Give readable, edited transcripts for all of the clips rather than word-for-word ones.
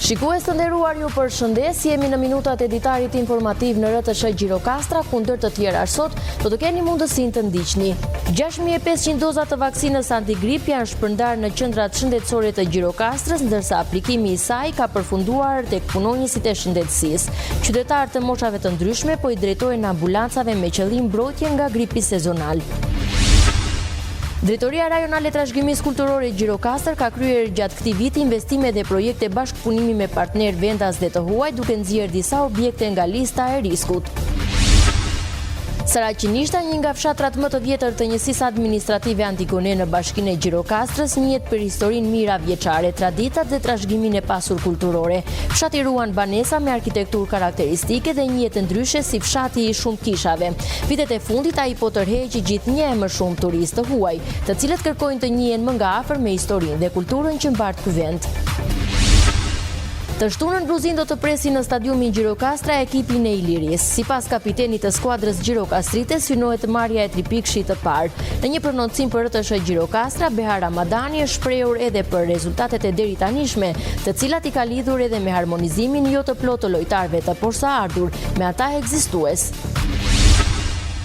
Shikues të nderuar, ju përshëndes, jemi në minutat e ditarit informativ në RTS Gjirokastra, kundër të tjera sot, do të keni mundësinë të ndiqni. 6500 doza të vaksinës antigrip janë shpërndarë në qendrat shëndetësore të Gjirokastrës, ndërsa aplikimi i saj ka përfunduar tek punonjësit e shëndetësisë. Qytetarë të moshave të ndryshme po i drejtojnë ambulancave me qëllim mbrojtje nga gripi sezonal. Drejtoria Rajonale e Trashëgimisë Kulturore Gjirokastër ka kryer gjatë këtij viti investime dhe projekte bashkëpunimi me partnerë vendas dhe të huaj, duke nxjerrë disa objekte nga lista e riskut. Saraqinishta, një nga fshatrat më të vjetër të njësisë administrative Antigone në bashkinë e Gjirokastrës, njihet për historinë mira vjeçare, traditat dhe trashëgimin e pasur kulturore. Fshati ruan banesa me arkitekturë karakteristike dhe njihet ndryshe si fshati i shumë kishave. Vitet e fundit ai po tërheqi gjithnjë e më shumë turistë të huaj, të cilët kërkojnë të njihen më nga afër me historinë dhe kulturën që mbart ky vend. Të shtunën Bruzin do të presi në stadiumin Gjirokastra ekipin e Iliris. Sipas kapitenit të skuadrës Gjirokastrite, synohet marrja e tripikshit të parë. Në një prononcim për RTS Gjirokastra, Behar Ramadani është shprehur edhe për rezultatet e deritanishme, të cilat i ka lidhur edhe me harmonizimin jo të plotë të lojtarëve të posaardhur me ata ekzistues.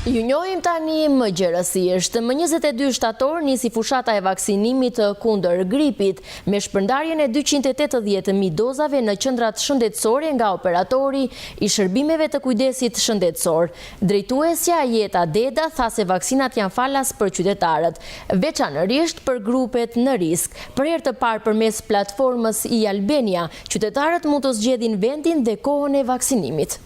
Ju njohim tani më gjerësisht. Më 22 shtator nisi fushata e vaksinimit kundër gripit, me shpërndarjen e 280.000 dozave në qendrat shëndetësore nga operatori i shërbimeve të kujdesit shëndetësor. Drejtuesja Jeta Deda tha se vaksinat janë falas për qytetarët, veçanërisht për grupet në risk. Për herë të parë përmes platformës i Albania, qytetarët mund të zgjedhin vendin dhe kohën e vaksinimit.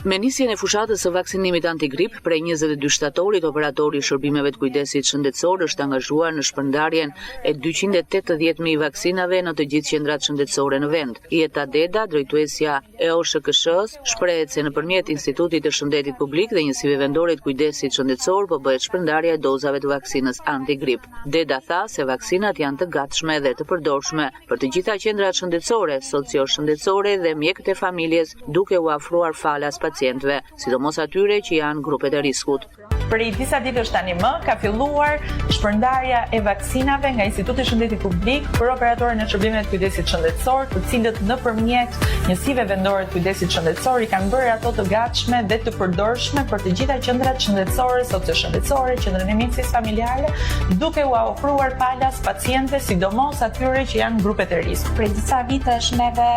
Me nisjen e fushatës së vaksinimit antigrip prej 22 shtatorit, operatori i shërbimeve të kujdesit shëndetësor është angazhuar në shpërndarjen e 280.000 vaksinave në të gjithë qendrat shëndetësore në vend. Jeta Deda, drejtuesja e OSHKSH-s, shprehet se nëpërmjet Institutit të Shëndetit Publik dhe Njësive Vendore të Kujdesit Shëndetësor po bëhet shpërndarja e dozave të vaksinës antigrip. Deda tha se vaksinat janë të gatshme dhe të përdorshme për të gjitha qendrat shëndetësore, socio-shëndetësore dhe mjekët e familjes, duke u afruar falas pacientëve, sidomos atyre që janë grupet e riskut. Prej disa ditësh tani më ka filluar shpërndarja e vaksinave nga Instituti i Shëndetit Publik për operatorët e shërbimeve të kujdesit shëndetësor, të cilët nëpërmjet Njësive Vendore të Kujdesit Shëndetësor i kanë bërë ato të gatshme dhe të përdorshme për të gjitha qendrat shëndetësore, socio-shëndetësore, qendrat e mjekësisë familjare, duke u ofruar palas pacientëve, sidomos atyre që janë grupet e risk. Prej disa vitesh neve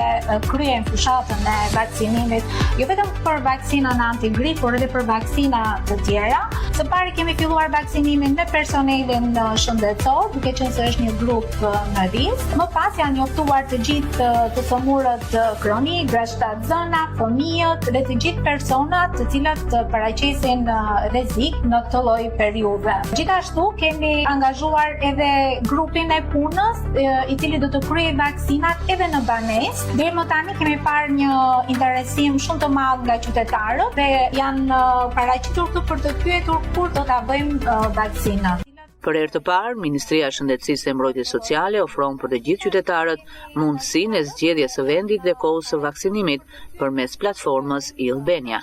kryejmë fushatën e vaksinimit, jo vetëm për vaksinën antigrip, por edhe për vaksina të tjera. Së pari kemi filluar vaksinimin me personelin shëndetësor, duke qenë se është një grup në risk. Më pas janë njoftuar të gjithë të fëmurët kronik, grashtatëzëna, fëmijët dhe të gjithë personat të cilët paraqesin rrezik në këtë lloj periudhe. Gjithashtu kemi angazhuar edhe grupin e punës, i cili do të kryejë vaksinat edhe në banesë. Deri më tani kemi parë një interesim shumë të madh nga qytetarët dhe janë paraqitur këtu për të pyetur kur do ta bëjmë vaksinat. Për herë të parë, Ministria e Shëndetësisë dhe Mbrojtjes Sociale ofron për të gjithë qytetarët mundësinë e zgjedhjes së vendit dhe kohës së vaksinimit përmes platformës i Albania.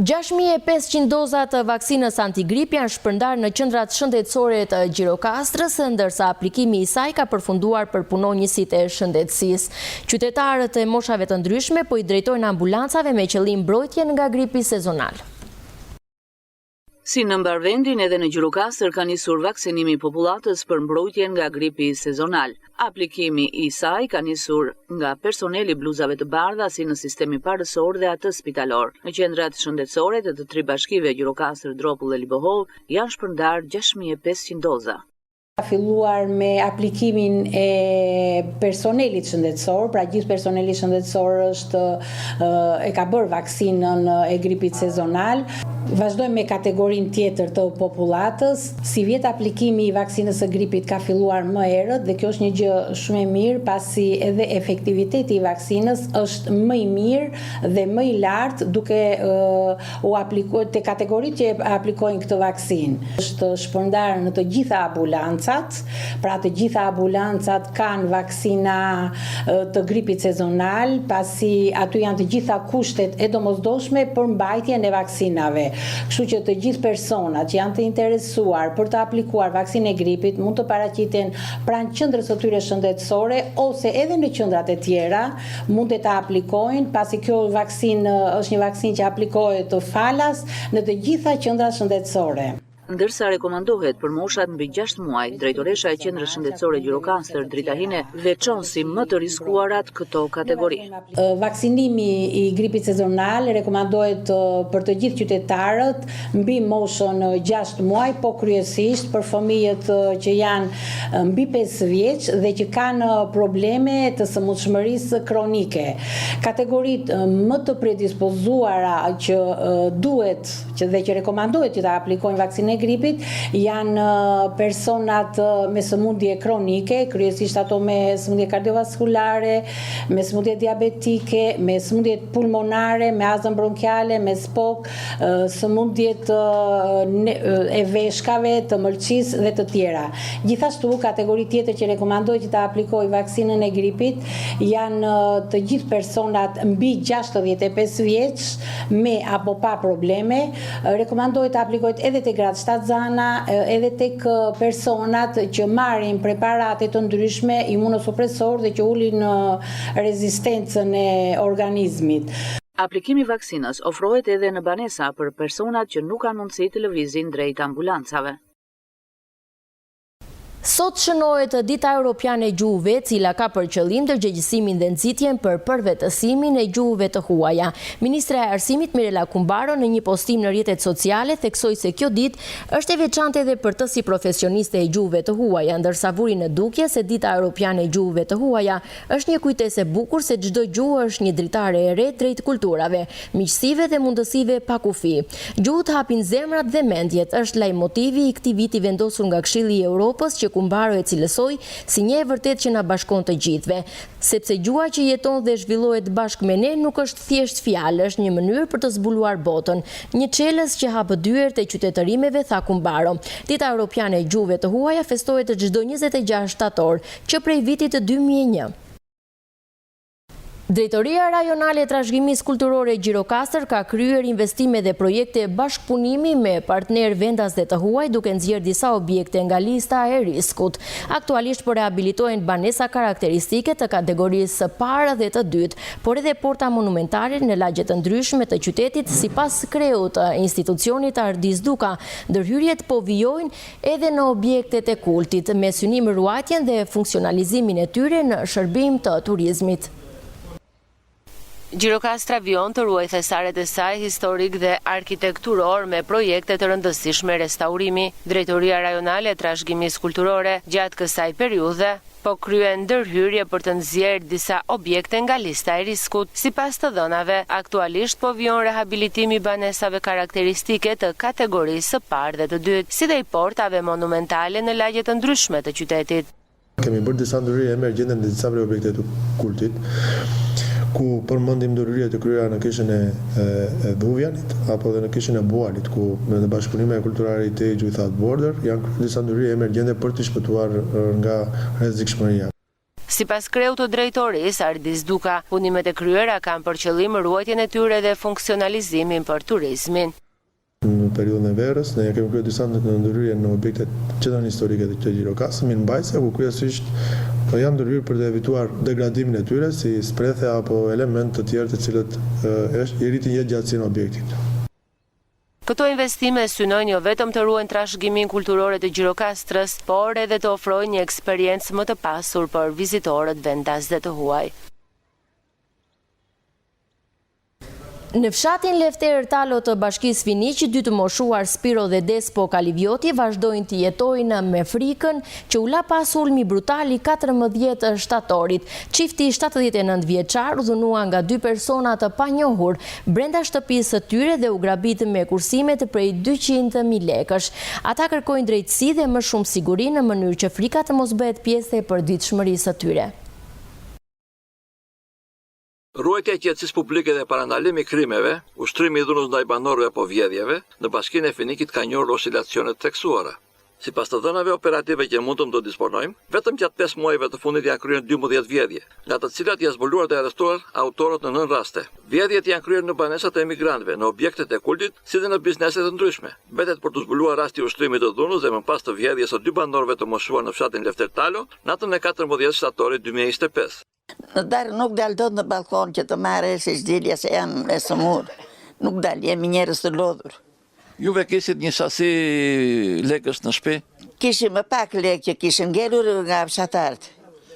6500 doza të vaksinës antigrip janë shpërndarë në qendrat shëndetësore të Gjirokastrës, ndërsa aplikimi i saj ka përfunduar për punonjësit e shëndetësisë. Qytetarët e moshave të ndryshme po i drejtojnë ambulancave me qëllim mbrojtje nga gripi sezonal. Si në mbarvendin edhe në Gjirokastër ka nisur vaksinimi i popullatës për mbrojtjen nga gripi sezonal. Aplikimi i saj ka nisur nga personeli bluzave të bardha si në sistemi parësor dhe atë spitalor. Në qendrat shëndetësore të 3 bashkive Gjirokastër, Dropull dhe Libohov janë shpërndarë 6500 doza. Ka filluar me aplikimin e personelit shëndetësor, pra gjithë personeli shëndetësor e ka bërë vaksinën e gripit sezonal. Vazhdojmë me kategorinë tjetër të popullatës. Si vjet aplikimi i vaksinës së gripit ka filluar më herët dhe kjo është një gjë shumë e mirë, pasi edhe efektiviteti i vaksinës është më i mirë dhe më i lartë duke u aplikuar te kategoritë që aplikojnë këtë vaksinë. Është shpërndarë në të gjitha ambulancat, pra të gjitha ambulancat kanë vaksina të gripit sezonal, pasi aty janë të gjitha kushtet e domosdoshme për mbajtjen e vaksinave. Kështu që të gjithë personat që janë të interesuar për të aplikuar vaksinë e gripit mund të paraqiten pranë qendrës së tyre shëndetësore ose edhe në qendrat e tjera mund të aplikojnë, pasi kjo vaksinë është një vaksinë që aplikohet të falas në të gjitha qendrat shëndetësore. Ndërsa rekomandohet për moshat mbi 6 muaj, drejtoresha e Qendrës Shëndetësore Gjirokastër Drita Hine veçon si më të riskuarat këto kategori. Vaksinimi i gripit sezonal rekomandohet për të gjithë qytetarët mbi moshën 6 muaj, po kryesisht për fëmijët që janë mbi 5 vjeç dhe që kanë probleme të sëmundshmërisë kronike. Kategoritë më të predispozuara që duhet dhe që rekomandohet që ta aplikojnë vaksinën e gripit janë personat me sëmundje kronike, kryesisht ato me sëmundje kardiovaskulare, me sëmundje diabetike, me sëmundje pulmonare, me azëm bronkiale, me spok, sëmundjet e veshkave, të mëlçisë dhe të tjera. Gjithashtu, kategori tjetër që rekomandohet që ta aplikojë vaksinën e gripit janë të gjithë personat mbi 65 vjeç me apo pa probleme. Rekomandohet të aplikohet edhe te gratë shtatzana, edhe tek personat që marrin preparate të ndryshme imunosupresor dhe që ulin rezistencën e organizmit. Aplikimi i vaksinës ofrohet edhe në banesa për personat që nuk kanë mundësi të lëvizin drejt ambulancave. Sot shënohet Dita Europiane e Gjuhëve, cila ka për qëllim ndërgjegjësimin dhe nxitjen për përvetësimin e gjuhëve të huaja. Ministra e Arsimit Mirela Kumbaro në një postim në rrjetet sociale theksoi se kjo ditë është e veçantë edhe për të si profesioniste e gjuhëve të huaja, ndërsa vuri në dukje se Dita Europiane e Gjuhëve të huaja është një kujtesë e bukur se çdo gjuhë është një dritare e re drejt kulturave, miqësive dhe mundësive pa kufi. Gjuhët hapin zemrat dhe mendjet, është lajmotivi i këtij viti vendosur nga Këshilli i Evropës që Kumbaro e cilësoi si një e vërtet që na bashkon të gjithëve, sepse gjuha që jeton dhe zhvillohet bashkë me ne nuk është thjesht fjalë, është një mënyrë për të zbuluar botën, një çelës që hap dyert e qytetërimeve, tha Kumbaro. Dita Europiane e Gjuhëve të huaja festohet çdo 26 shtator, që prej vitit 2001. Drejtoria Rajonale e Trashëgimisë Kulturore Gjirokastër ka kryer investime dhe projekte bashkëpunimi me partner vendas dhe të huaj duke nxjerrë disa objekte nga lista e riskut. Aktualisht po rehabilitohen banesa karakteristike të kategorisë së parë dhe të dytë, por edhe porta monumentale në lagje të ndryshme të qytetit sipas kreut të institucionit Ardis Duka. Ndërhyrjet po vijojnë edhe në objektet e kultit me synim ruajtjen dhe funksionalizimin e tyre në shërbim të turizmit. Gjirokastra vion të ruaj thesaret e saj historik dhe arkitekturor me projekte të rëndësishme restaurimi. Drejtoria Rajonale e Trashëgimisë Kulturore gjatë kësaj periudhe po kryen ndërhyrje për të nxjerrë disa objekte nga lista e riskut. Sipas të dhënave, aktualisht po vijon rehabilitimi i banesave karakteristike të kategorisë së parë dhe të dytë, si dhe i portave monumentale në lagje të ndryshme të qytetit. Kemi bërë disa ndërhyrje emergjente në disa prej objekteve të kultit, ku përmendim ndërhyrje të kryera në kishën e Dhuvjanit apo dhe në kishën e Bualit, ku me bashkëpunime e kulturale Without Border janë disa ndërhyrje emergjente për të shpëtuar nga rrezikshmëria. Sipas kreut të drejtorisë Ardis Duka, punimet e kryera kanë për qëllim ruajtjen e tyre dhe funksionalizimin për turizmin. Në periudhën e verës, ne kemi kryer disa ndërhyrje në objektet qendrën historike të Gjirokastër, në mbajtje, ku kryesisht janë ndërhyrë për të evituar degradimin e tyre, si sprethe apo element të tjerë të cilët i rritin jetëgjatësinë e objektit. Këto investime synojnë jo vetëm të ruajnë trashëgiminë kulturore të Gjirokastrës, por edhe të ofrojnë një eksperiencë më të pasur për vizitorët vendas dhe të huaj. Në fshatin Lefter Talo të Bashkisë Finiqi, dy të moshuar Spiro dhe Despo Kalivioti vazhdojnë të jetojnë me frikën që u la pas ulmi brutal i 14 shtatorit. Çifti 79 vjeçar u dhunua nga dy persona të panjohur brenda shtëpisë së tyre dhe u grabit me kursime të prej 200.000 lekësh. Ata kërkojnë drejtësi dhe më shumë siguri në mënyrë që frika të mos bëhet pjesë e përditshmërisë së tyre. Ruajtja e qetësisë publike dhe parandalimi i krimeve, ushtrimi i dhunës ndaj banorëve apo vjedhjeve, në Bashkinë e Finikit ka njohur oscilacione të theksuara. Sipas të dhënave operative që mund të disponojmë, vetëm gjatë 5 muajve të fundit janë kryer 12 vjedhje, nga të cilat janë zbuluar dhe arrestuar autorët në 9 raste. Vjedhjet janë kryer në banesat e emigrantëve, në objektet e kultit, si dhe në bizneset të ndryshme. Mbetet për të zbuluar rasti ushtrimit të dhunës dhe më pas të vjedhjes së 2 banorëve të moshuar në fshatin Lefter Talo, natën e 14 shtatorit 2025. Në darë nuk dalë dot në balkon që të marrë se shdilja se janë e sëmur. Nuk dalë, jemi njerëz të lodhur. Juve kisit një sasi lekës në shtëpi? Kishim më pak lekë që kishim ngelur nga fshatarët.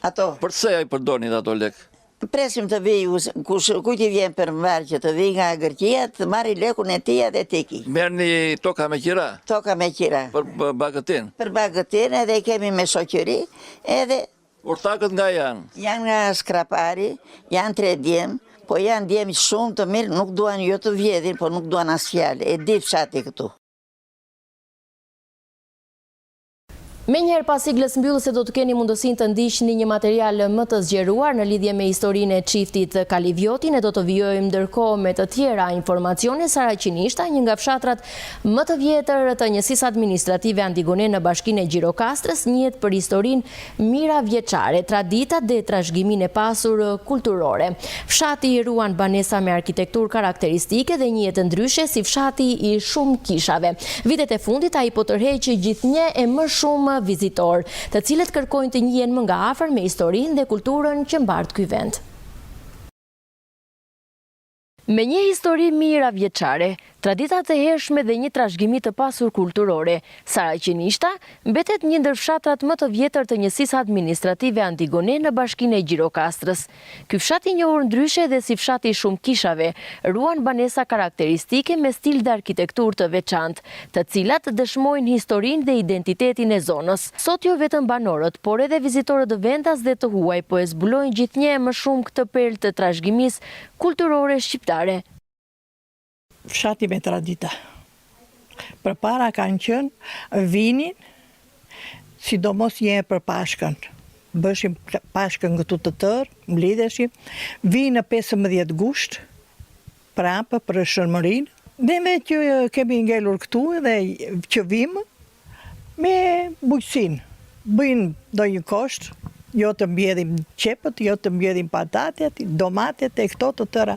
Ato. Përse ai përdornin ato lekë? Presim të vijë, kujt i vjen për mbar që të vijë nga Gërqia, të marri lekun e tij dhe teki. Merrni toka me qira? Toka me qira. Për bagëtin? Për bagëtin edhe i kemi me shoqëri, edhe... Urtakët nga janë? Janë nga Skrapari, janë 3 djemë, po janë djemë shumë të mirë, nuk duan jo të vjedhin, po nuk duan as fjalë, e di fshati këtu. Me njëherë pas siglës mbyllëse do të keni mundësinë të ndiqni një material më të zgjeruar në lidhje me historinë e çiftit Kalivjoti. Ne do të vijojmë ndërkohë me të tjera informacione. Saraçinishta, një nga fshatrat më të vjetër të njësisë administrative Antigone në bashkinë e Gjirokastrës, njihet për historinë miravjeçare, traditat dhe trashëgiminë e pasur kulturore. Fshati i ruan banesa me arkitekturë karakteristike dhe njihet ndryshe si fshati i shumë kishave. Vitet e fundit ai po tërheqë gjithnjë e më shumë vizitor, të cilët kërkojnë të njihen më nga afër me historinë dhe kulturën që mbart ky vend. Me një histori miravjeçare, traditat e hershme dhe një trashëgimi të pasur kulturore, Saraçinishta mbetet një ndër fshatrat më të vjetër të njësisë administrative Antigone në bashkinë e Gjirokastrës. Ky fshat i njohur ndryshe dhe si fshati i shumë kishave, ruan banesa karakteristike me stil dhe arkitekturë të veçantë, të cilat dëshmojnë historinë dhe identitetin e zonës. Sot jo vetëm banorët, por edhe vizitorët vendas dhe të huaj po e zbulojnë gjithnjë më shumë këtë perlë të trashëgimisë kulturore shqiptare. Fshati me tradita. Përpara kanë qenë vinin, sidomos një për Pashkën. Bëshim Pashkën këtu të tërë, mblidheshim, vinë në 15 gusht, prapë për shërmërinë, dhe me që kemi ngelur këtu dhe që vimë me bujqësinë. Bëjnë do një kosht, jo të mbjedhim qepët, jo të mbjedhim patatet, domatet e këto të tëra.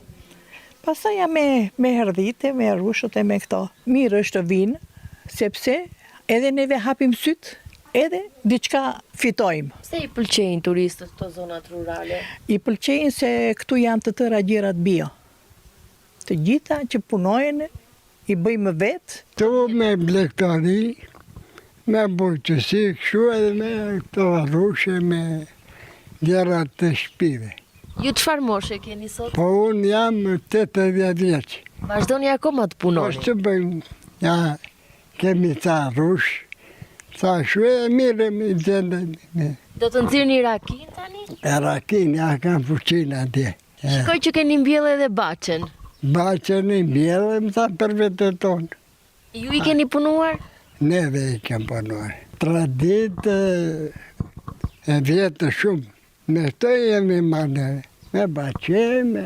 Pastaj me herdhite, me rushët e me këto. Mirë është vinë, sepse edhe neve hapim sytë, edhe diçka fitojmë. Pse i pëlqejnë turistët këto zonat rurale? I pëlqejnë se këtu janë të tëra gjërat bio. Të gjitha që punojnë, i bëjmë vetë. Tu me blegtari, me bujqësi, kështu edhe me këto rushe, me gjërat të shpive. Ju çfarë moshe keni sot? Po unë jam 80 vjeç. Vazhdoni akoma të punoni? Po që bëjmë, ja, kemi ca rush, ca shue e mire me gjendë. Do të nxirrni rakin tani? Rakin, ja kam fuqinë atje. Shikoj që keni mbjellë edhe baçen. Baçen i mbjellëm sa për vetën tonë. Ju i keni punuar? Neve i kem punuar. Traditë e vjetë shumë. Me të jemi madhe, me bache, me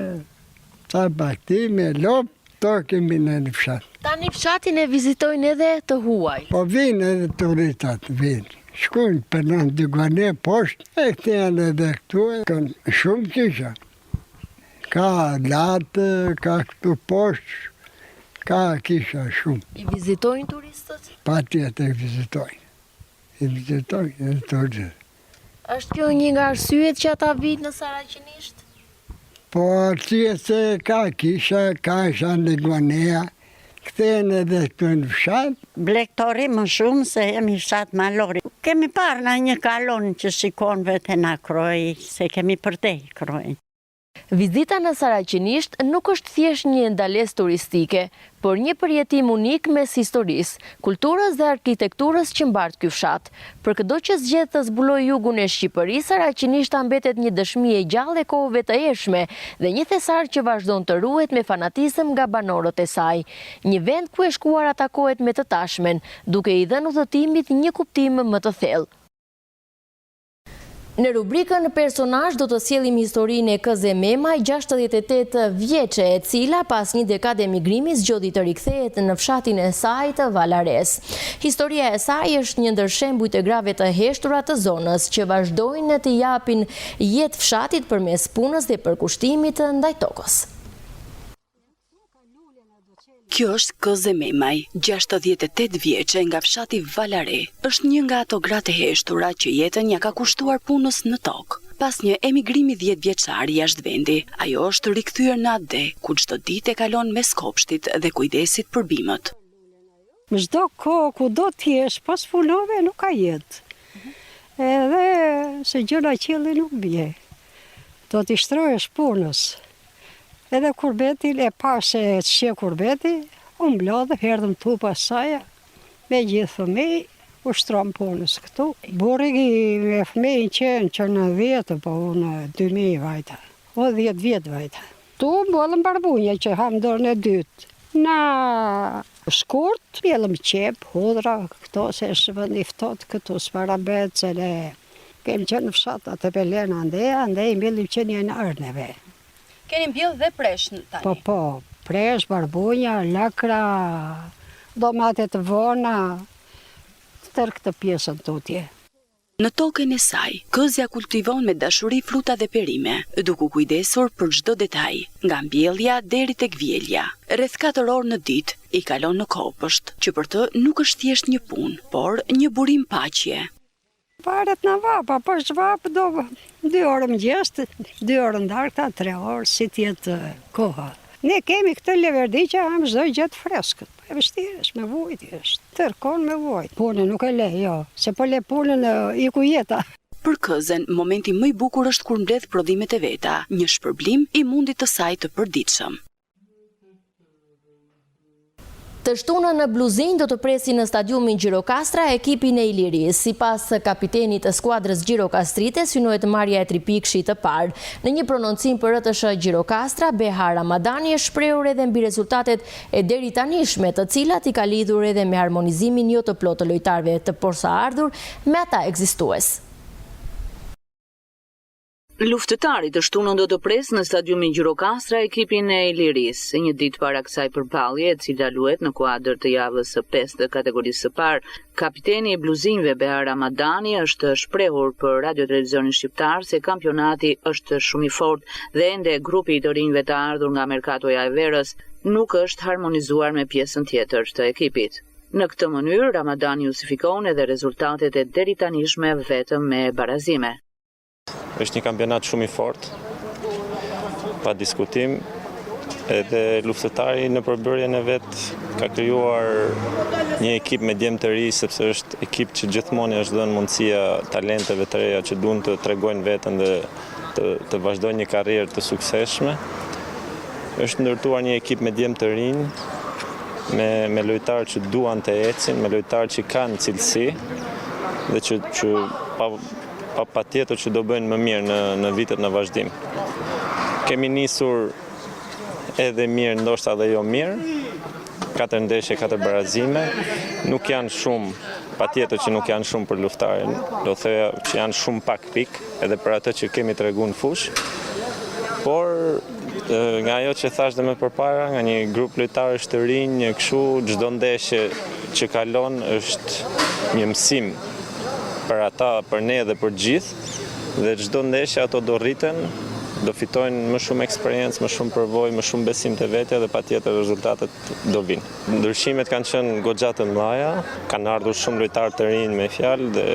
ca bakti, me lop, to kemi në fshat. Tani fshatin e vizitojnë edhe të huaj. Po vinë edhe turistat, vinë. Shkujnë për në Antigone poshtë, e këti janë edhe këtu, kanë shumë kisha. Ka latë, ka këtu poshtë, ka kisha shumë. I vizitojnë turistët? Pa tjetë i vizitojnë. I vizitojnë edhe turistët. Është kjo një nga arsyet që ata vinë në Saraçinisht? Po arsye se ka kisha, ka Antigonea, kthehen edhe këtu në fshat. Blegtori më shumë se jemi fshat malori. Kemi parë në një kalon që shikon vetë na kroj, se kemi përdej krojnë. Vizita në Saraçinisht nuk është thjesht një ndalesë turistike, por një përjetim unik mes historisë, kulturës dhe arkitekturës që mbart ky fshat. Për çdo që zgjedh të zbulojë jugun e Shqipërisë, Saraçinishta mbetet një dëshmi e gjallë e kohëve të hershme dhe një thesar që vazhdon të ruhet me fanatizëm nga banorët e saj. Një vend ku e shkuara takohet me të tashmen, duke i dhënë udhëtimit një kuptim më të thellë. Në rubrikën personazh do të sjellim historinë e Këze Memaj, 68 vjeçe, e cila pas një dekade emigrimi zgjodhi të rikthehet në fshatin e saj të Valares. Historia e saj është një ndër shembujt e grave të heshtura të zonës që vazhdojnë të japin jetë fshatit përmes punës dhe përkushtimit ndaj tokës. Kjo është Këze Memaj, 68 vjeçe nga fshati Valare. Është një nga ato gratë heshtura që jetën ja ka kushtuar punës në tokë. Pas një emigrimi 10 vjeçar jashtë vendi, ajo është rikthyer në Ade, ku çdo ditë e kalon mes kopshtit dhe kujdesit për bimët. Çdo kohë ku do të jesh pas punove nuk ka jetë. Edhe se gjëra qielli nuk bie. Do t'i shtrohesh punës. Edhe kurbetin e parë se të shqe kurbeti, unë blodhe, herdhëm tu pasaja, me gjithë fëmij, u shtrom punës këtu. Burri me fëmij qenë që në 10, po unë 2000 vajta, o 10 vjetë vajta. Tu bollëm barbunja që ham dorën e dytë. Na shkurt, bjellëm qep, hudra, këto se është vënd i ftot këtu, s'para becele. Kem qenë në fshat atë pelena ande i mbjellim që një në arneve. Keni mbjell dhe presh në tani? Po, presh, barbunja, lakra, domatet vona, tërë këtë pjesën tutje. Në tokën e saj, Këzja kultivon me dashuri fruta dhe perime, duke kujdesur për çdo detaj, nga mbjellja deri tek vjelja. Rreth 4 orë në ditë i kalon në kopësht, që për të nuk është thjesht një punë, por një burim paqje. Varet në vapa, po shvap do 2 orë mëngjes, 2 orë ndarkta, 3 orë, si tjetë koha. Ne kemi këtë leverdi që ham çdo gjë të freskët. E vështirë është, me vujt është. Tërkon me vujt. Punën nuk e le, jo, se po le punën i ku jeta. Për Këzen, momenti më i bukur është kur mbledh prodhimet e veta, një shpërblim i mundit të saj të përditshëm. Të shtunën në Bluzin do të presi në stadiumin Gjirokastra ekipin e Iliris. Sipas kapitenit të skuadrës Gjirokastrite, synohet marrja e 3 pikësh të parë. Në një prononcim për RTS Gjirokastra, Behar Ramadani është shprehur edhe mbi rezultatet e deri tanishme, të cilat i ka lidhur edhe me harmonizimin jo të plotë të lojtarëve të posaardhur me ata ekzistues. Luftëtari të shtunën do të pres në stadiumin Gjirokastra ekipin e Iliris, një ditë para kësaj përballje, e cila luhet në kuadër të javës së 5 të kategorisë së parë. Kapiteni i bluzinëve Behar Ramadani është shprehur për Radio Televizionin Shqiptar se kampionati është shumë i fortë dhe ende grupi i të rinjve të ardhur nga merkatoja e verës nuk është harmonizuar me pjesën tjetër të ekipit. Në këtë mënyrë, Ramadani justifikon edhe rezultatet e deri tanishme vetëm me barazime. Është një kampionat shumë i fortë, pa diskutim, edhe luftëtari në përbërjen e vet ka krijuar një ekip me djemë të ri, sepse është ekip që gjithmonë është dhënë mundësia talenteve të reja që duan të tregojnë veten dhe të vazhdojnë një karrierë të suksesshme. Është ndërtuar një ekip me djemë të rinj, me lojtarë që duan të ecin, me lojtarë që kanë cilësi dhe që pa tjetër që do bëjnë më mirë në vitet në vazhdim. Kemi nisur edhe mirë, ndoshta edhe jo mirë, 4 ndeshje, 4 barazime, nuk janë shumë, pa tjetër që nuk janë shumë për luftarin, do thëja që janë shumë pak pikë, edhe për atë që kemi tregu në fush, por nga ajo që thash dhe më përpara, nga një grup lojtarësh të rinj, një kështu, çdo ndeshje që kalon është një mësim për ata, për ne dhe për gjithë, dhe çdo ndeshje ato do rriten, do fitojnë më shumë eksperiencë, më shumë përvojë, më shumë besim te vetja dhe patjetër rezultatet do vinë. Ndryshimet kanë qenë goxha të mëdha, kanë ardhur shumë lojtarë të rinj me fjalë dhe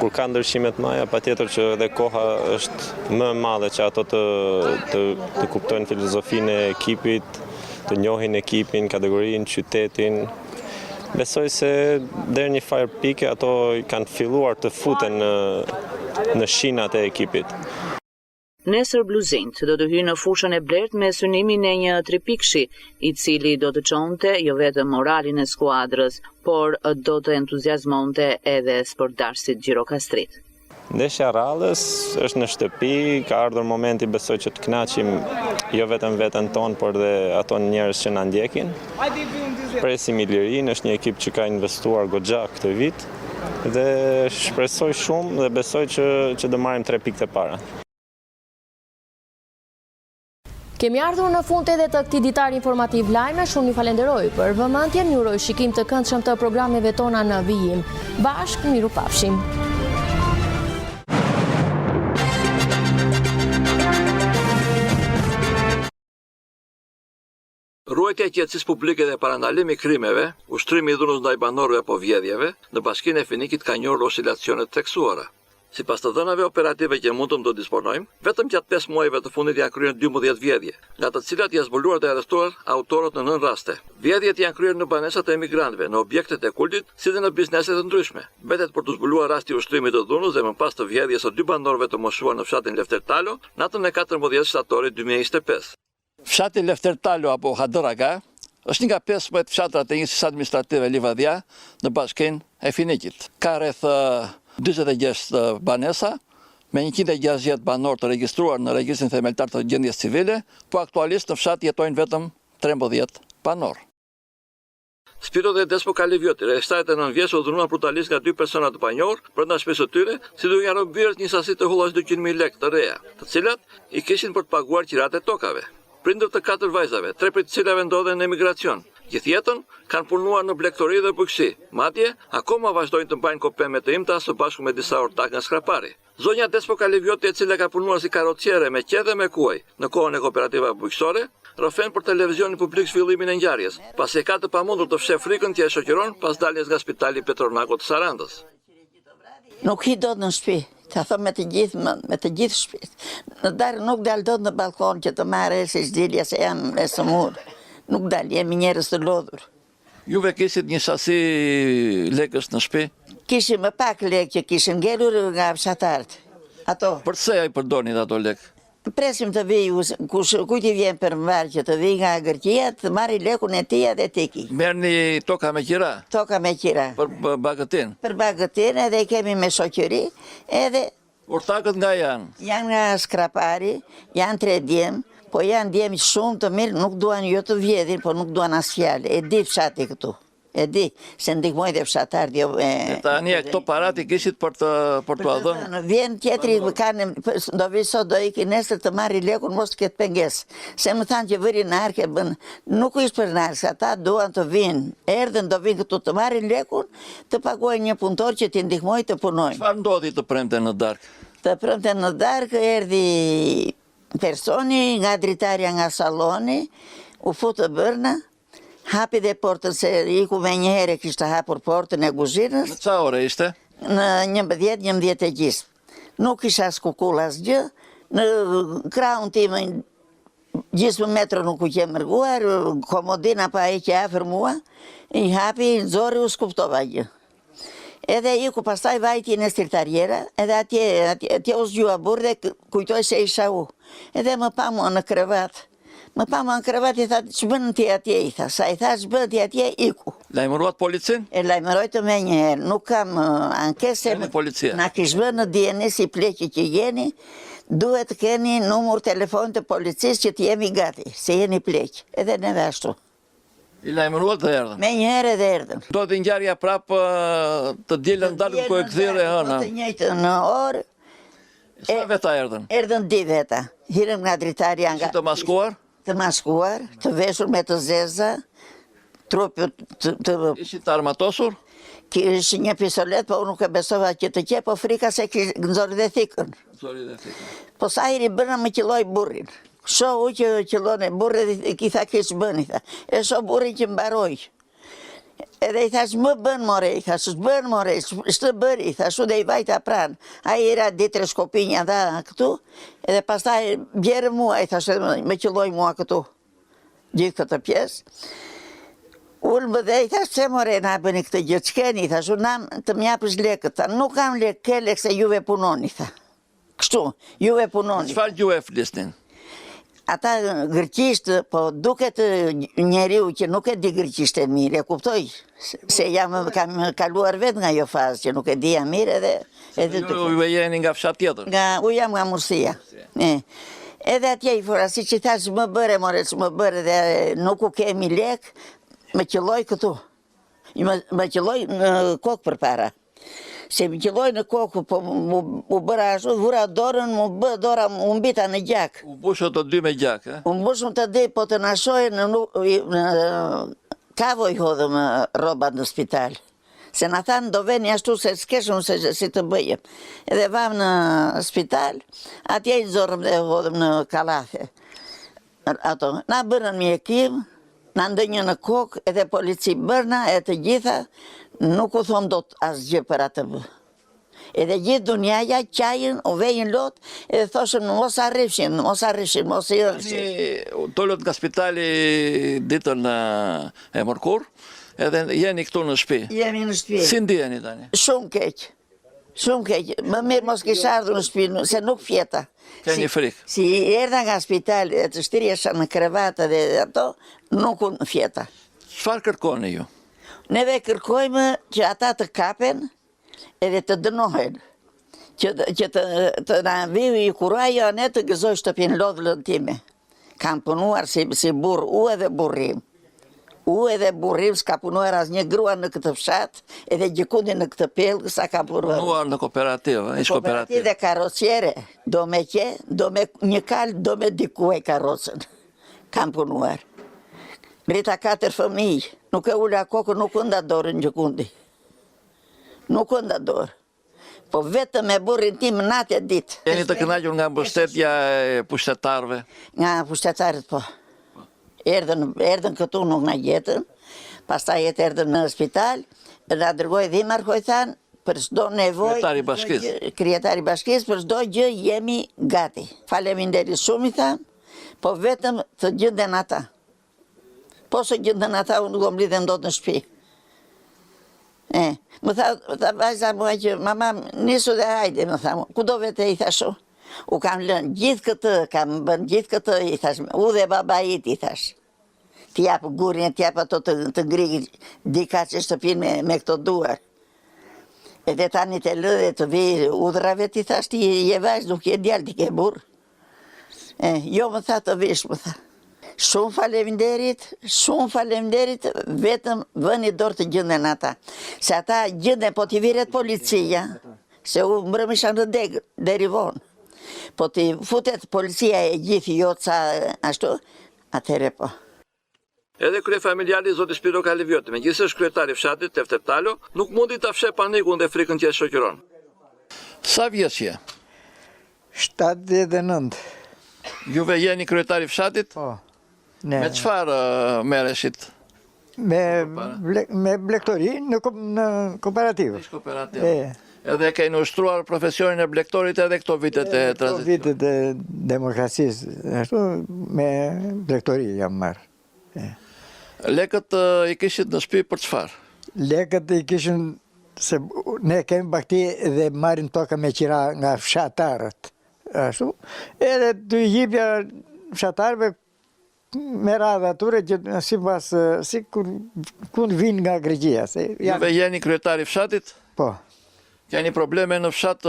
kur ka ndryshime të mëdha, patjetër që edhe koha është më e madhe që ato të kuptojnë filozofinë e ekipit, të njohin ekipin, kategorinë, qytetin. Besoj se deri një farë pike ato kanë filluar të futen në shinat e ekipit. Nesër Bluzint do të hyjë në fushën e blertë me synimin e një 3 pikëshi, i cili do të çonte jo vetëm moralin e skuadrës, por do të entuziazmonte edhe sportdarësit gjirokastrit. Ndeshja rallës është në shtëpi, ka ardhur momenti besoj që të kënaqim jo vetëm veten tonë, por dhe ato njerëz që na ndjekin. Presim Ilirin është një ekip që ka investuar goxha këtë vit Dhe shpresoj shumë dhe besoj që do marrim 3 pikë të para. Kemi ardhur në fund edhe të këtij ditari informativ lajme, shumë ju falenderoj për vëmendjen, ju uroj shikim të këndshëm të programeve tona në vijim. Bashkë miru pafshim. Ruajtja e qetësisë publike dhe parandalimi i krimeve, ushtrimi i dhunës ndaj banorëve apo vjedhjeve, në Bashkinë e Finikit ka njohur oscilacione të theksuara. Sipas të dhënave operative që mund të disponojmë, vetëm gjatë 5 muajve të fundit janë kryer 12 vjedhje, nga të cilat janë zbuluar dhe arrestuar autorët në 9 raste. Vjedhjet janë kryer në banesat e emigrantëve, në objektet e kultit, si dhe në bizneset të ndryshme. Mbetet për të zbuluar rasti i ushtrimit të dhunës dhe më pas të vjedhjes së 2 banorëve të moshuar në fshatin Lefter Talo, natën e 14 shtatorit 2025. Fshati Lefter Talo apo Hadraga është një nga 15 fshatrat e njësisë administrative Livadhia në Bashkinë e Finikit. Ka rreth 46 banesa, me 160 banor të regjistruar në regjistrin themeltar të gjendjes civile, po aktualisht në fshat jetojnë vetëm 13 banor. Spiro dhe Despo Kalivioti, rrethëtaret e 9 vjeç u dhunuan brutalisht nga 2 persona të panjohur brenda shtëpisë së tyre, si duke janë bërë një sasi të hullash 200.000 lekë të reja, të cilat i kishin për të paguar qirat e tokave. Prindër të 4 vajzave, 3 prej të cilave ndodhen në emigracion. Gjithë jetën kanë punuar në blegtori dhe bujqësi. Madje akoma vazhdojnë të mbajnë kopeme të imta së bashku me disa ortak nga Skrapari. Zonja Despo Kalivioti, e cila ka punuar si karrociere me qe dhe me kuaj në kohën e kooperativave bujqësore, rrofen për televizionin publik zhvillimin e ngjarjes, pasi ka të pamundur të fsheh frikën që e shoqëron pas daljes nga Spitali Petronako të Sarandës. Nuk hi dot në shtëpi. Ta thom me të gjithë shtëpit. Në darë nuk dal dot në balkon që të marrë si çdilja se jam e sëmur. Nuk dal, jemi njerëz të lodhur. Juve kisit një sasi lekësh në shtëpi? Kishim më pak lekë që kishin ngelur nga fshatarët. Ato. Përse ai përdornin ato lekë? Presim të vijë, kujt i vjen për mbar që të vijë nga Gërqia, të marri lekun e tij dhe teki. Merrni toka me qira? Toka me qira. Për bagëtin? Për bagëtin edhe i kemi me shoqëri, edhe... Ortakët nga janë? Janë nga Skrapari, janë 3 djemë, po janë djemë shumë të mirë, nuk duan jo të vjedhin, po nuk duan as fjalë. E di fshati këtu. E di, se ndihmoj dhe fshatar. Tani këto parat i kishit për të adhënë? Vjen tjetri, do vi sot do iki nesër të marri lekun, mos të ketë pengesë. Se më thanë që vëri në arke, nuk ishtë për në arke, ata duan të vinë, erdhen do vinë këtu të marri lekun, të paguajnë një punëtor që t'i ndihmoj të punojnë. Çfarë ndodhi të premte në darkë? Të premte në darkë erdhi personi nga dritarja nga saloni, u futë bërna, hapi dhe portën, se iku me një herë kishte hapur portën e kuzhinës. Në ca ore ishte? Në 11 e gjysmë. Nuk isha as kukull as gjë, në krahun tim gjysmë metro nuk u ke mërguar, komodina pa e që afër mua, i hapi, nxori u skuptova gjë. Edhe iku pastaj vajti në stritariera, edhe atje u zgjua burr dhe kujtoj se isha u. Edhe më pa mua në krevat. Më pa më në krevat i tha, që bënë ti atje, i tha. Sa i tha, që bënë ti atje, iku. Lajmëruat policin? E lajmëroj të me njëherë. Nuk kam ankese. Na kish bënë në djeni si pleqi që jeni, duhet të keni numër telefon të policisë që t'jemi gati, se jeni pleqi. Edhe neve ashtu. I lajmëruat dhe erdhen? Me njëherë edhe erdhen. Do të ngjarja prapë të dielën dalën ku e kthire hëna? Të njëjtë në orë. Sa veta erdhen? Erdhen 2 veta. Hirëm nga dritarja nga... Si të maskuar? Të maskuar, të veshur me të zeza, trupi të... Ishit të armatosur? Kishë një pistolet, po unë nuk e besova që të qe, po frika se kishë nëzori dhe thikën. Po sa hiri bëna më qiloj burrin. Shohu që qilone burrin, i tha kishë bëni, tha. E shoh burrin që mbaroj. Edhe i thash, më bën more, i thash, bën more, shtë bëri, i thash, dhe i vajta pranë. A i era ditre shkopinja dha këtu, edhe pastaj bjerë mua, i thash, me qëlloj mua këtu, gjithë këtë pjesë. Ullë më dhe i thash, pse more, na bëni këtë gjithë, qkeni, i thash, unë të mjapësh lekët, tha, nuk kam lekë, ke lekë se juve punoni, tha. Kështu, juve punoni. Çfarë juve flisnin? Ata gërqisht, po duket njeriu që nuk e di gërqisht e mirë, e kuptoj, se kam kaluar vetë nga jo fazë, që nuk e di jam mirë edhe... Ju jeni nga fshat tjetër? U jam nga Mursia. Edhe atje i fora, si që thash më bërë, more që më bërë dhe nuk u kemi lek, me qëlloj këtu. Me qëlloj në kokë për para. Se më qëlloj në kokë, po mu bëra ashtu, vura dorën, mu bë dora, mu mbita në gjak. U bushë të dy me gjak, e? U bushëm të dy, po të nashoj në kavoj hodhëm robat në spital. Se në thanë do veni ashtu se s'keshëm se si të bëjem. Edhe vam në spital, atje i zorëm dhe hodhëm në kalafe. Ato, na bërën mjekim, na ndënjë në kokë, edhe polici bërna, e të gjitha, nuk u thomë do të asgjë për atë bë. Edhe gjithë dunjaja, qajën, u vejnë lot, edhe thoshëm mos arrishin, mos i rëshin. Dollët nga spitali ditën e mërkur, edhe jeni këtu në shtëpi. Jemi në shtëpi. Si ndiheni tani? Shumë keq. Shumë keq. Më mirë mos kisha ardhur në shtëpi, se nuk fjeta. Keni frikë? Si erdha nga spitali, e të shtirjesha në krevata dhe ato, nuk unë fjeta. Çfarë kërkoni ju? Neve kërkojmë që ata të kapen edhe të dënohen. Që të na viu i kurajo, ne të gëzoj shtëpin lodhëllën time. Kam punuar si burr, u edhe burrim. U edhe burrim s'ka punuar as një grua në këtë fshat, edhe gjikundi në këtë pelë, sa ka punuar. Punuar në kooperativë, ish kooperativë. Kooperativë dhe karociere, do me një kalë, do me dikuaj karocën. Kam punuar. Rita 4 fëmijë, nuk e ula kokë, nuk nda dorë në gjikundi. Nuk nda dorë. Po vetëm me burrin tim natë e ditë. Jeni të kënaqur nga mbështetja e pushtetarëve? Nga pushtetarët po. Erdhen këtu nuk na jetën, pastaj erdhen në spital, na dërgoi dhimarku i thanë, për çdo nevojë, kryetari bashkisë, për çdo gjë jemi gati. Faleminderit shumë i thanë, po vetëm të gjenden ata. Po se gjenden ata, unë nuk mblidhem dot në shtëpi. Më tha vajza mua që mama nisu dhe hajde, më tha, ku do vete i thashu? U kam lënë gjithë këtë, kam bën gjithë këtë, i thash, u dhe baba i thash. T'japë gurin, t'japë ato të ngri dika që shtëpin me këto duar. Edhe tani të lë dhe të vej udrave, t'i thash, ti je vajzë, nuk je djallë, ti ke burë. Jo, më tha të vish, më tha. Shumë faleminderit, vetëm vëni dorë të gjenden ata. Se ata gjenden, po t'i viret policia, se u mbrëmisha në degë, deri vonë. Po t'i futet policia e gjithë jo ca ashtu, atëre po. Edhe krye familjali zoti Spiro Kalivioti, megjithëse kryetari i fshatit Tefter Talo, nuk mundi ta fsheh panikun dhe frikën që e shoqëron. Sa vjeç je? 79. Juve jeni kryetari i fshatit? Po. Me çfarë merreshit? Me blektori në kooperativë. Kooperativë. Edhe keni ushtruar profesionin e blektorit edhe këto vitet e tranzitit? Këto vitet e demokracisë, ashtu me blektori jam marrë. Lekët i kishit në shtëpi për çfarë? Lekët i kishin, se ne kemi bakti dhe marrin toka me qira nga fshatarët. Ashtu, edhe të jipja fshatarëve me radhë atyre që si kur vinë nga Greqia. Juve jeni kryetari i fshatit? Po. Keni probleme në fshat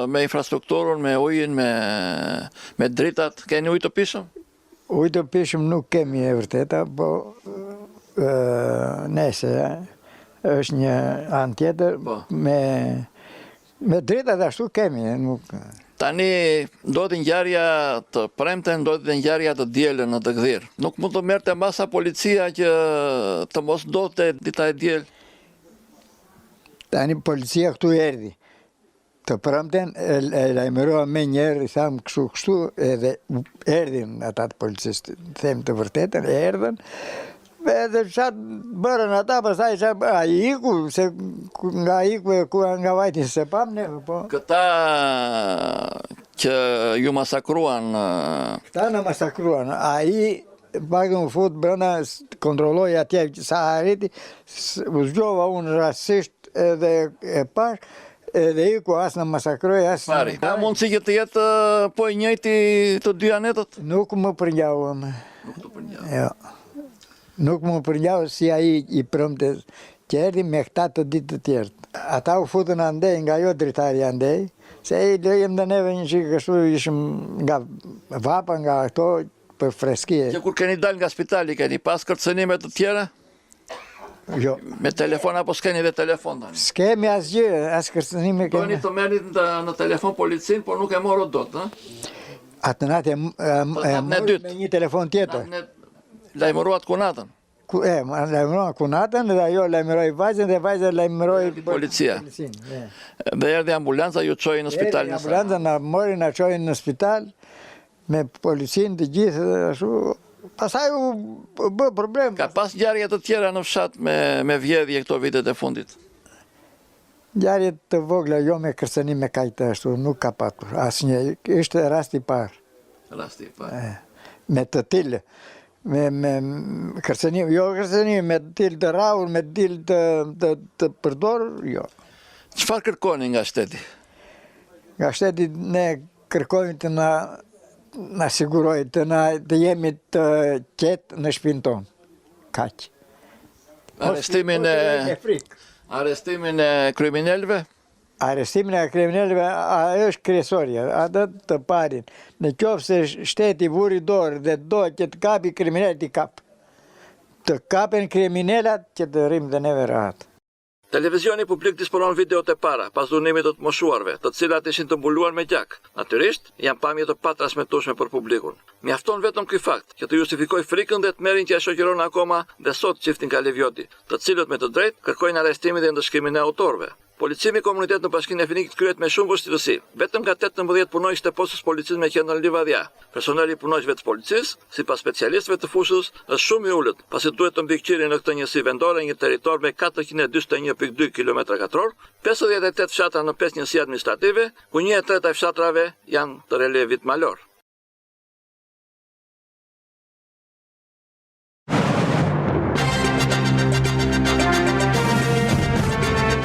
me infrastrukturën, me ujin, me dritat? Keni ujë të pishëm? Ujë të pishëm nuk kemi e vërteta, po nese është një anë tjetër, me dritat ashtu kemi. Tani ndodhi ngjarja të premten, ndodhi ngjarja të dielën në të Gdhir. Nuk mund të merrte masa policia që të mos ndodhte dita e diel? Tani policia këtu erdhi. Të premten e lajmërova me njerë, i thamë kështu, edhe erdhin ata të policistë, them të vërtetën, erdhen, edhe qatë bërën ata, pastaj a iku, se nga iku e nga vajtin se pam neve, po. Këta që ju masakruan? Këta në masakruan, a i pakë më fut brënda, kontrolloj atje sa arriti, u zgjova unë rasisht edhe e pash, edhe i ku asë në masakroj, asë... Pari, ka mundësi që të jetë po i njëjti të dy anetët? Nuk më përnjauëm. Nuk të përnjauëm? Jo. Nuk më përnjauëm si a i prëmte që erdi me këta të ditë të tjertë. Ata u futën andej, nga jo dritari andej, se i lejëm dhe neve një qikë kështu ishëm nga vapa, nga këto, për freskije. Që kur keni dal nga spitali, keni pas kërcënime të tjera? Jo. Me telefon apo s'keni dhe telefon tani? S'kemi asgjë, as kërcënime kemi. Doni të merrit në telefon policin, por nuk e morë dot, ha? Atë natë e morë me një telefon tjetër. Lajmëruat kunatën? Lajmëruat kunatën dhe ajo lajmëroi vajzën dhe vajza lajmëroi policia. Dhe erdhi ambulanca, ju çoi në spital. Ambulanca na mori, na çoi në spital me policinë të gjithë ashtu. Pastaj u bë problem. Ka pas ngjarje të tjera në fshat me vjedhje këto vitet e fundit? Ngjarje të vogla, jo me kërcënim me kaq të ashtu, nuk ka patur asnjë. Ishte rasti i parë. Rasti i parë. Me të tillë, me kërcënim, jo kërcënim, me të tillë të rrahur, me të tillë të përdorur, jo. Çfarë kërkoni nga shteti? Nga shteti ne kërkojmë të na siguroj, të jemi të qetë në shtëpinë tonë. Kaq. Arrestimin e kriminalëve? Arrestimin e kriminalëve është kryesorja, atë të parin. Në qoftë se shteti vuri dorë dhe do që të kapi kriminalet, i kap. Të kapen kriminalat që të rrim dhe neve rahat. Televizioni publik disponon videot e para pas dhunimit të moshuarve, të cilat ishin të mbuluar me gjak. Natyrisht, janë pamje të patransmetueshme për publikun. Mjafton vetëm ky fakt që të justifikoj frikën dhe të merrin që ja shoqëron akoma dhe sot çiftin Kalevioti, të cilët me të drejtë kërkojnë arrestimin dhe ndëshkimin e autorëve. Policimi komunitet në Bashkinë e Finikit kryet me shumë vështirësi. Vetëm nga 18 punojës të postës policisë me qendrën Livadhia. Personeli i punojësve të policisë, sipas specialistëve të fushës, është shumë i ulët, pasi duhet të mbikëqyrë në këtë njësi vendore një territor me 441.2 km2, 58 fshatra në 5 njësi administrative, ku 1/3 e fshatrave janë të relevit malor.